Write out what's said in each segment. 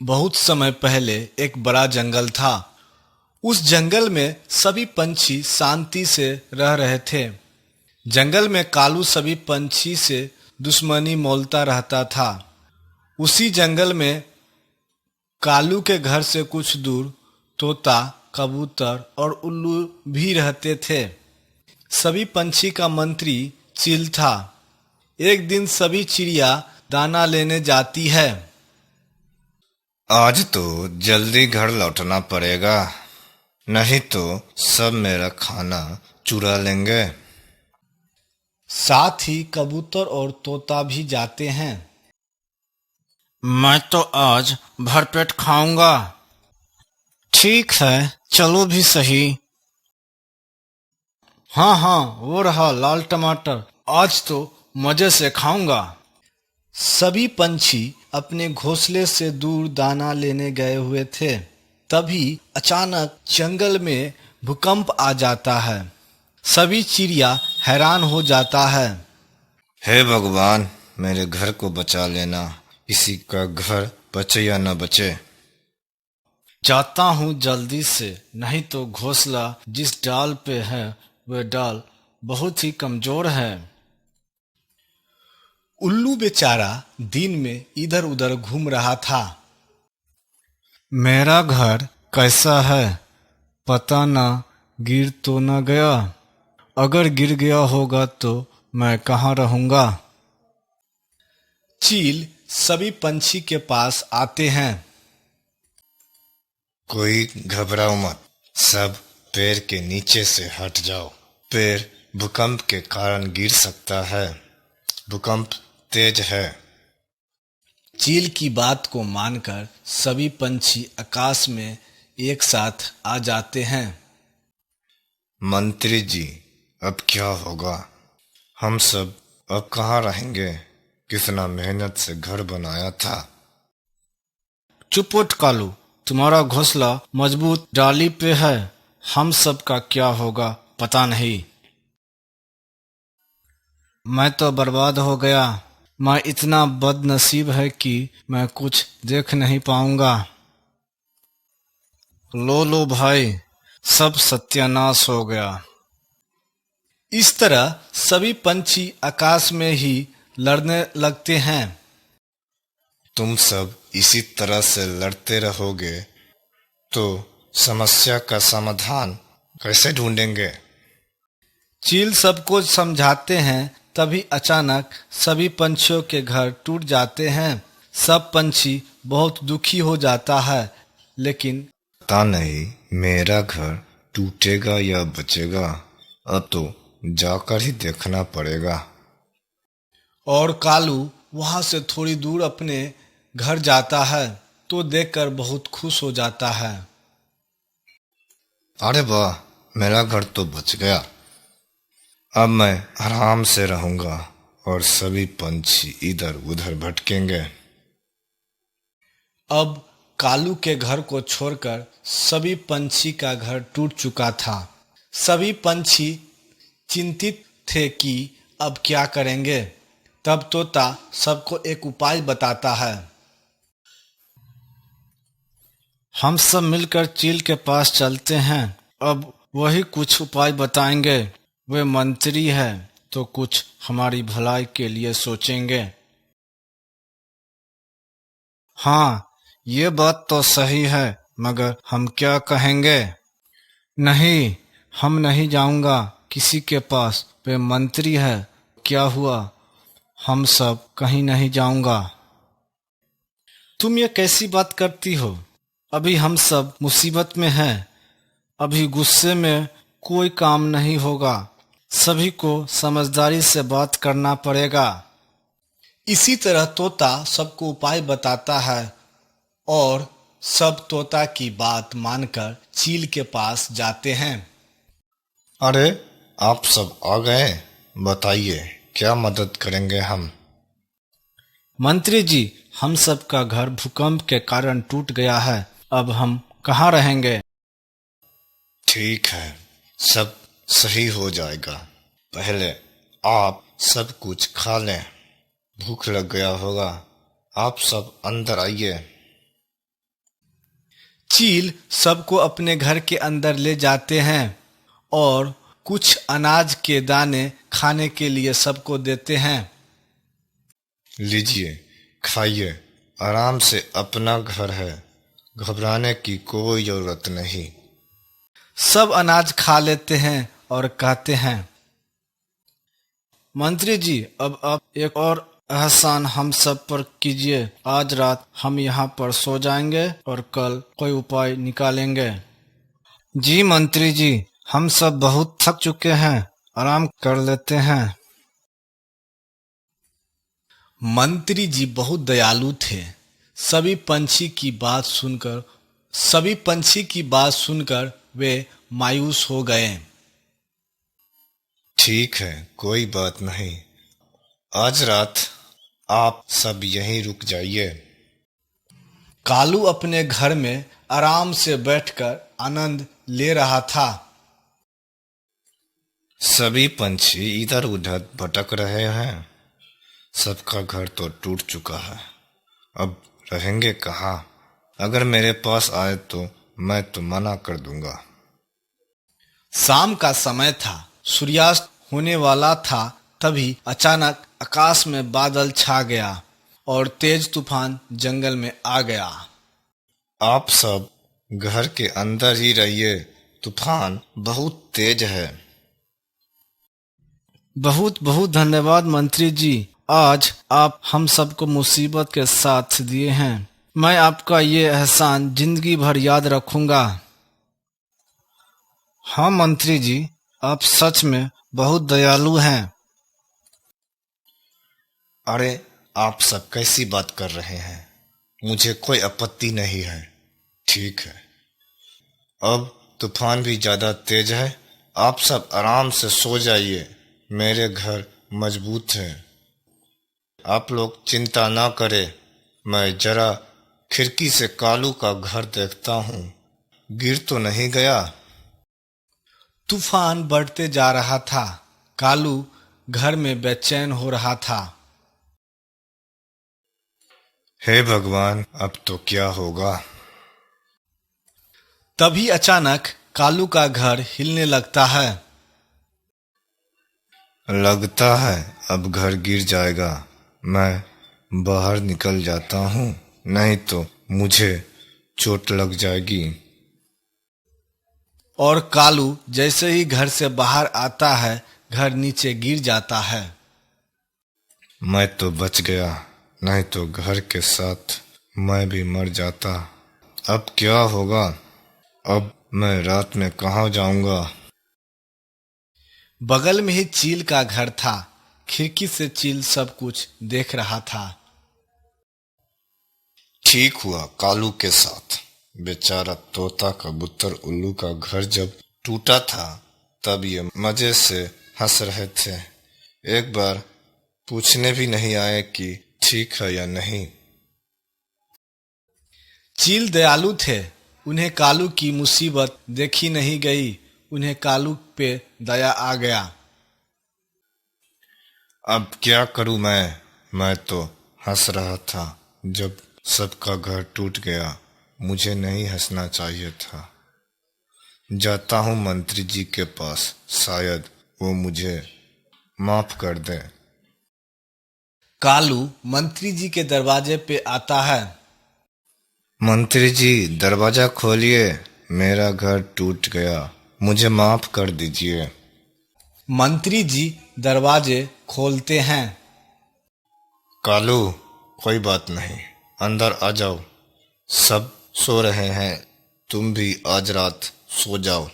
बहुत समय पहले एक बड़ा जंगल था। उस जंगल में सभी पंछी शांति से रह रहे थे। जंगल में कालू सभी पंछी से दुश्मनी मोलता रहता था। उसी जंगल में कालू के घर से कुछ दूर तोता, कबूतर और उल्लू भी रहते थे। सभी पंछी का मंत्री चील था। एक दिन सभी चिड़िया दाना लेने जाती है। आज तो जल्दी घर लौटना पड़ेगा, नहीं तो सब मेरा खाना चुरा लेंगे। साथ ही कबूतर और तोता भी जाते हैं। मैं तो आज भरपेट खाऊंगा। ठीक है, चलो भी सही। हाँ हाँ, वो रहा लाल टमाटर, आज तो मजे से खाऊंगा। सभी पंछी अपने घोंसले से दूर दाना लेने गए हुए थे। तभी अचानक जंगल में भूकंप आ जाता है। सभी चिड़िया हैरान हो जाता है। हे भगवान, मेरे घर को बचा लेना, किसी का घर बचे या न बचे। जाता हूँ जल्दी से, नहीं तो घोंसला जिस डाल पे है वह डाल बहुत ही कमजोर है। उल्लू बेचारा दिन में इधर उधर घूम रहा था। मेरा घर कैसा है, पता ना गिर तो न गया। अगर गिर गया होगा तो मैं कहाँ रहूंगा। चील सभी पंछी के पास आते हैं। कोई घबराओ मत, सब पेड़ के नीचे से हट जाओ। पेड़ भूकंप के कारण गिर सकता है, भूकंप तेज है। चील की बात को मानकर सभी पंछी आकाश में एक साथ आ जाते हैं। मंत्री जी, अब क्या होगा? हम सब अब कहाँ रहेंगे? कितना मेहनत से घर बनाया था। चुप उठ कालू, तुम्हारा घोंसला मजबूत डाली पे है। हम सब का क्या होगा पता नहीं। मैं तो बर्बाद हो गया। मैं इतना बदनसीब है कि मैं कुछ देख नहीं पाऊंगा। लो भाई, सब सत्यानाश हो गया। इस तरह सभी पंछी आकाश में ही लड़ने लगते हैं। तुम सब इसी तरह से लड़ते रहोगे तो समस्या का समाधान कैसे ढूंढेंगे? चील सबको समझाते हैं। तभी अचानक सभी पंछियों के घर टूट जाते हैं। सब पंछी बहुत दुखी हो जाता है, लेकिन पता नहीं मेरा घर टूटेगा या बचेगा। अब तो जाकर ही देखना पड़ेगा। और कालू वहां से थोड़ी दूर अपने घर जाता है तो देखकर बहुत खुश हो जाता है। अरे वाह, मेरा घर तो बच गया। अब मैं आराम से रहूंगा और सभी पंछी इधर उधर भटकेंगे। अब कालू के घर को छोड़कर सभी पंछी का घर टूट चुका था। सभी पंछी चिंतित थे कि अब क्या करेंगे। तब तोता सबको एक उपाय बताता है। हम सब मिलकर चील के पास चलते हैं। अब वही कुछ उपाय बताएंगे। वे मंत्री है तो कुछ हमारी भलाई के लिए सोचेंगे। हाँ, ये बात तो सही है, मगर हम क्या कहेंगे? नहीं, हम नहीं जाऊंगा किसी के पास। वे मंत्री है, क्या हुआ? हम सब कहीं नहीं जाऊंगा। तुम ये कैसी बात करती हो? अभी हम सब मुसीबत में हैं। अभी गुस्से में कोई काम नहीं होगा। सभी को समझदारी से बात करना पड़ेगा। इसी तरह तोता सबको उपाय बताता है और सब तोता की बात मानकर चील के पास जाते हैं। अरे, आप सब आ गए, बताइए क्या मदद करेंगे हम? मंत्री जी, हम सब का घर भूकंप के कारण टूट गया है। अब हम कहाँ रहेंगे? ठीक है, सब सही हो जाएगा। पहले आप सब कुछ खा लें, भूख लग गया होगा। आप सब अंदर आइए। चील सबको अपने घर के अंदर ले जाते हैं और कुछ अनाज के दाने खाने के लिए सबको देते हैं। लीजिए, खाइए, आराम से, अपना घर है, घबराने की कोई जरूरत नहीं। सब अनाज खा लेते हैं और कहते हैं, मंत्री जी, अब आप एक और एहसान हम सब पर कीजिए। आज रात हम यहाँ पर सो जाएंगे और कल कोई उपाय निकालेंगे। जी मंत्री जी, हम सब बहुत थक चुके हैं, आराम कर लेते हैं। मंत्री जी बहुत दयालु थे। सभी पंछी की बात सुनकर वे मायूस हो गए। ठीक है, कोई बात नहीं, आज रात आप सब यहीं रुक जाइए। कालू अपने घर में आराम से बैठकर आनंद ले रहा था। सभी पंछी इधर उधर भटक रहे हैं। सबका घर तो टूट चुका है, अब रहेंगे कहाँ? अगर मेरे पास आए तो मैं तो मना कर दूंगा। शाम का समय था, सूर्यास्त होने वाला था। तभी अचानक आकाश में बादल छा गया और तेज तूफान जंगल में आ गया। आप सब घर के अंदर ही रहिए, तूफान बहुत तेज है। बहुत बहुत धन्यवाद मंत्री जी, आज आप हम सबको मुसीबत के साथ दिए हैं। मैं आपका ये एहसान जिंदगी भर याद रखूंगा। हाँ मंत्री जी, आप सच में बहुत दयालु हैं। अरे, आप सब कैसी बात कर रहे हैं? मुझे कोई आपत्ति नहीं है। ठीक है, अब तूफान भी ज्यादा तेज है, आप सब आराम से सो जाइए। मेरे घर मजबूत है, आप लोग चिंता ना करें। मैं जरा खिड़की से कालू का घर देखता हूँ, गिर तो नहीं गया। तूफान बढ़ते जा रहा था। कालू घर में बेचैन हो रहा था। हे भगवान, अब तो क्या होगा? तभी अचानक कालू का घर हिलने लगता है। लगता है अब घर गिर जाएगा। मैं बाहर निकल जाता हूँ, नहीं तो मुझे चोट लग जाएगी। और कालू जैसे ही घर से बाहर आता है, घर नीचे गिर जाता है। मैं तो बच गया, नहीं तो घर के साथ मैं भी मर जाता। अब क्या होगा? अब मैं रात में कहाँ जाऊंगा? बगल में ही चील का घर था। खिड़की से चील सब कुछ देख रहा था। ठीक हुआ कालू के साथ। बेचारा तोता, कबूतर, उल्लू का घर जब टूटा था तब ये मजे से हंस रहे थे। एक बार पूछने भी नहीं आए कि ठीक है या नहीं। चील दयालु थे, उन्हें कालू की मुसीबत देखी नहीं गई। उन्हें कालू पे दया आ गया। अब क्या करूं मैं तो हंस रहा था जब सबका घर टूट गया। मुझे नहीं हंसना चाहिए था। जाता हूं मंत्री जी के पास, शायद वो मुझे माफ कर दे। कालू मंत्री जी के दरवाजे पे आता है। मंत्री जी, दरवाजा खोलिए, मेरा घर टूट गया, मुझे माफ कर दीजिए। मंत्री जी दरवाजे खोलते हैं। कालू, कोई बात नहीं, अंदर आ जाओ। सब सो रहे हैं, तुम भी आज रात सो जाओ।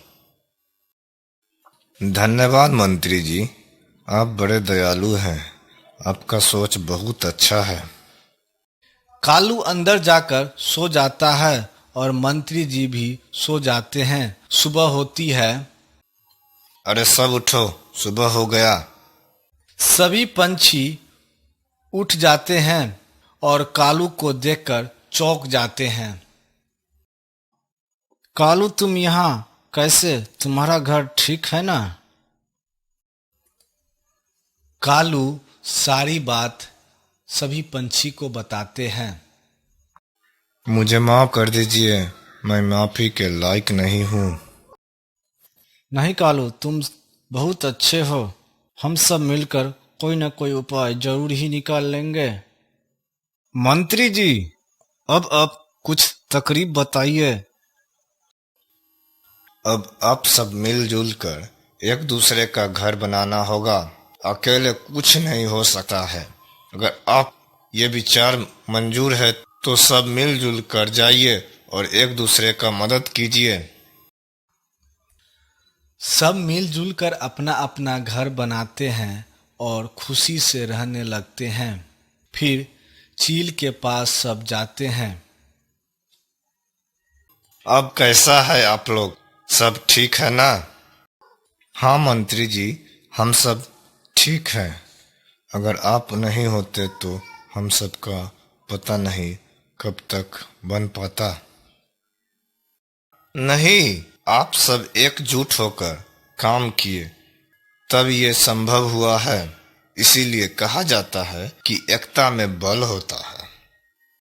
धन्यवाद मंत्री जी, आप बड़े दयालु हैं। आपका सोच बहुत अच्छा है। कालू अंदर जाकर सो जाता है और मंत्री जी भी सो जाते हैं। सुबह होती है। अरे सब उठो, सुबह हो गया। सभी पंछी उठ जाते हैं और कालू को देखकर चौंक जाते हैं। कालू, तुम यहाँ कैसे? तुम्हारा घर ठीक है ना? कालू सारी बात सभी पंछी को बताते हैं। मुझे माफ कर दीजिए, मैं माफी के लायक नहीं हूँ। नहीं कालू, तुम बहुत अच्छे हो। हम सब मिलकर कोई न कोई उपाय जरूर ही निकाल लेंगे। मंत्री जी, अब आप कुछ तकरीब बताइए। अब आप सब मिलजुल कर एक दूसरे का घर बनाना होगा। अकेले कुछ नहीं हो सकता है। अगर आप ये विचार मंजूर है तो सब मिलजुल कर जाइए और एक दूसरे का मदद कीजिए। सब मिलजुल कर अपना अपना घर बनाते हैं और खुशी से रहने लगते हैं। फिर चील के पास सब जाते हैं। अब कैसा है आप लोग? सब ठीक है ना? हाँ मंत्री जी, हम सब ठीक हैं। अगर आप नहीं होते तो हम सब का पता नहीं कब तक बन पाता। नहीं, आप सब एकजुट होकर काम किए तब ये संभव हुआ है। इसीलिए कहा जाता है कि एकता में बल होता है।